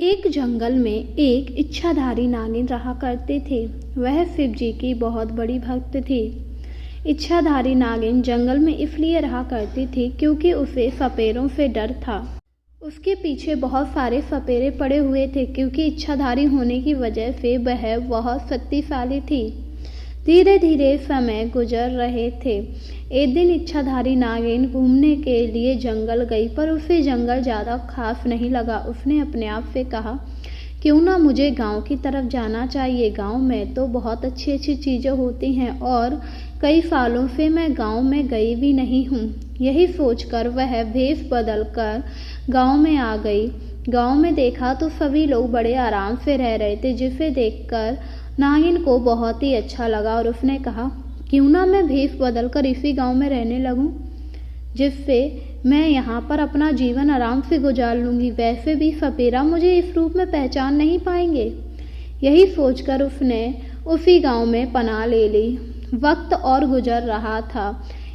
एक जंगल में एक इच्छाधारी नागिन रहा करते थे। वह शिव जी की बहुत बड़ी भक्त थी। इच्छाधारी नागिन जंगल में इसलिए रहा करती थी क्योंकि उसे सपेरों से डर था। उसके पीछे बहुत सारे सपेरे पड़े हुए थे क्योंकि इच्छाधारी होने की वजह से वह बहुत शक्तिशाली थी। धीरे धीरे समय गुजर रहे थे। एक दिन इच्छाधारी नागिन घूमने के लिए जंगल गई, पर उसे जंगल ज़्यादा खास नहीं लगा। उसने अपने आप से कहा, क्यों ना मुझे गांव की तरफ जाना चाहिए। गांव में तो बहुत अच्छी अच्छी चीज़ें होती हैं और कई सालों से मैं गांव में गई भी नहीं हूँ। यही सोचकर वह भेष बदल कर गाँव में आ गई। गाँव में देखा तो सभी लोग बड़े आराम से रह रहे थे, जिसे देखकर नागिन को बहुत ही अच्छा लगा और उसने कहा, क्यों ना मैं भेष बदलकर इसी गांव में रहने लगूं, जिससे मैं यहाँ पर अपना जीवन आराम से गुजार लूँगी। वैसे भी सपेरा मुझे इस रूप में पहचान नहीं पाएंगे। यही सोचकर उसने उसी गांव में पनाह ले ली। वक्त और गुजर रहा था।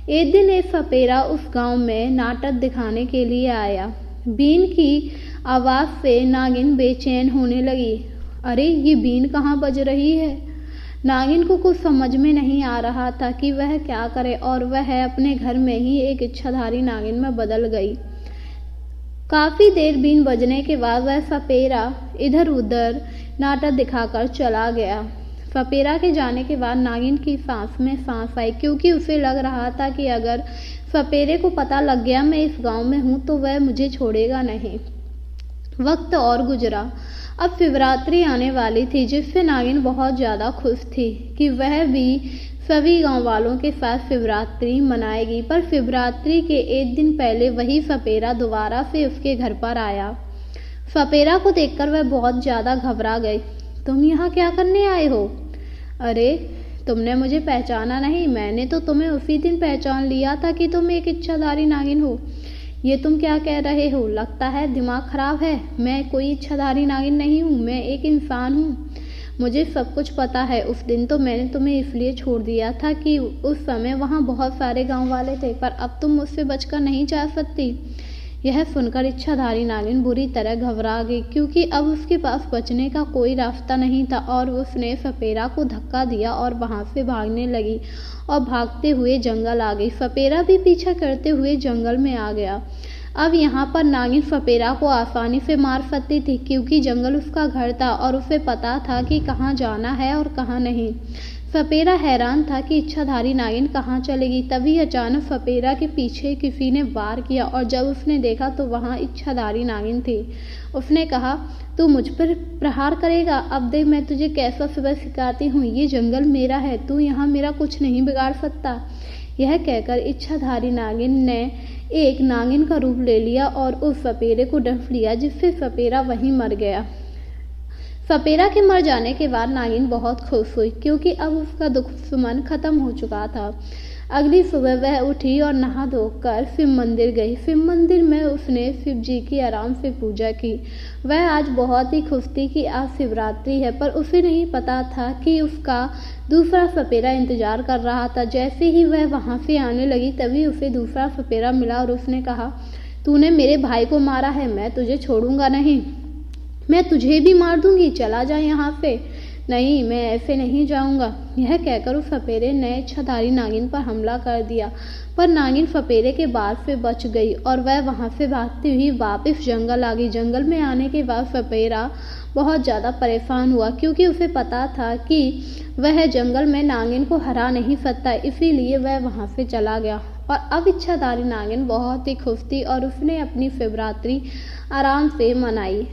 एक दिन एक सपेरा उस गांव में नाटक दिखाने के लिए आया। बीन की आवाज़ से नागिन बेचैन होने लगी। अरे, ये बीन कहाँ बज रही है? नागिन को कुछ समझ में नहीं आ रहा था कि वह क्या करे और वह अपने घर में ही एक इच्छाधारी नागिन में बदल गई। काफ़ी देर बीन बजने के बाद वह सपेरा इधर उधर नाटक दिखाकर चला गया। सपेरा के जाने के बाद नागिन की सांस में सांस आई, क्योंकि उसे लग रहा था कि अगर सपेरे को पता लग गया मैं इस गांव में हूँ तो वह मुझे छोड़ेगा नहीं। वक्त और गुजरा। अब शिवरात्रि आने वाली थी, जिससे नागिन बहुत ज़्यादा खुश थी कि वह भी सभी गांव वालों के साथ शिवरात्रि मनाएगी। पर शिवरात्रि के एक दिन पहले वही सपेरा दोबारा से उसके घर पर आया। सपेरा को देखकर वह बहुत ज़्यादा घबरा गई। तुम यहाँ क्या करने आए हो? अरे, तुमने मुझे पहचाना नहीं। मैंने तो तुम्हें उसी दिन पहचान लिया था कि तुम एक इच्छाधारी नागिन हो। ये तुम क्या कह रहे हो? लगता है दिमाग खराब है। मैं कोई इच्छाधारी नागिन नहीं हूँ, मैं एक इंसान हूँ। मुझे सब कुछ पता है। उस दिन तो मैंने तुम्हें इसलिए छोड़ दिया था कि उस समय वहाँ बहुत सारे गांव वाले थे, पर अब तुम मुझसे बचकर नहीं जा सकती। यह सुनकर इच्छाधारी नागिन बुरी तरह घबरा गई, क्योंकि अब उसके पास बचने का कोई रास्ता नहीं था और उसने सपेरा को धक्का दिया और वहाँ से भागने लगी और भागते हुए जंगल आ गई। सपेरा भी पीछा करते हुए जंगल में आ गया। अब यहाँ पर नागिन सपेरा को आसानी से मार सकती थी, क्योंकि जंगल उसका घर था और उसे पता था कि कहाँ जाना है और कहाँ नहीं। सपेरा हैरान था कि इच्छाधारी नागिन कहाँ चलेगी। तभी अचानक सपेरा के पीछे किसी ने वार किया और जब उसने देखा तो वहाँ इच्छाधारी नागिन थी। उसने कहा, तू मुझ पर प्रहार करेगा? अब देख मैं तुझे कैसा सबक सिखाती हूँ। ये जंगल मेरा है, तू यहाँ मेरा कुछ नहीं बिगाड़ सकता। यह कहकर इच्छाधारी नागिन ने एक नागिन का रूप ले लिया और उस सपेरे को डस लिया, जिससे सपेरा वहीं मर गया। सपेरा के मर जाने के बाद नागिन बहुत खुश हुई, क्योंकि अब उसका दुख सुमन खत्म हो चुका था। अगली सुबह वह उठी और नहा धोकर शिव मंदिर गई। शिव मंदिर में उसने शिव जी की आराम से पूजा की। वह आज बहुत ही खुश थी कि आज शिवरात्रि है, पर उसे नहीं पता था कि उसका दूसरा सपेरा इंतजार कर रहा था। जैसे ही वह वहाँ से आने लगी तभी उसे दूसरा सपेरा मिला और उसने कहा, तूने मेरे भाई को मारा है, मैं तुझे छोड़ूंगा नहीं, मैं तुझे भी मार दूंगी, चला जा यहाँ से। नहीं, मैं ऐसे नहीं जाऊंगा। यह कहकर उस सपेरे ने इच्छाधारी नागिन पर हमला कर दिया, पर नागिन सपेरे के बार से बच गई और वह वहां से भागती हुई वापस जंगल आ गई। जंगल में आने के बाद सपेरा बहुत ज़्यादा परेशान हुआ, क्योंकि उसे पता था कि वह जंगल में नागिन को हरा नहीं सकता, इसीलिए वह वहाँ से चला गया। और अब इच्छाधारी नागिन बहुत ही खुश थी और उसने अपनी शिवरात्रि आराम से मनाई।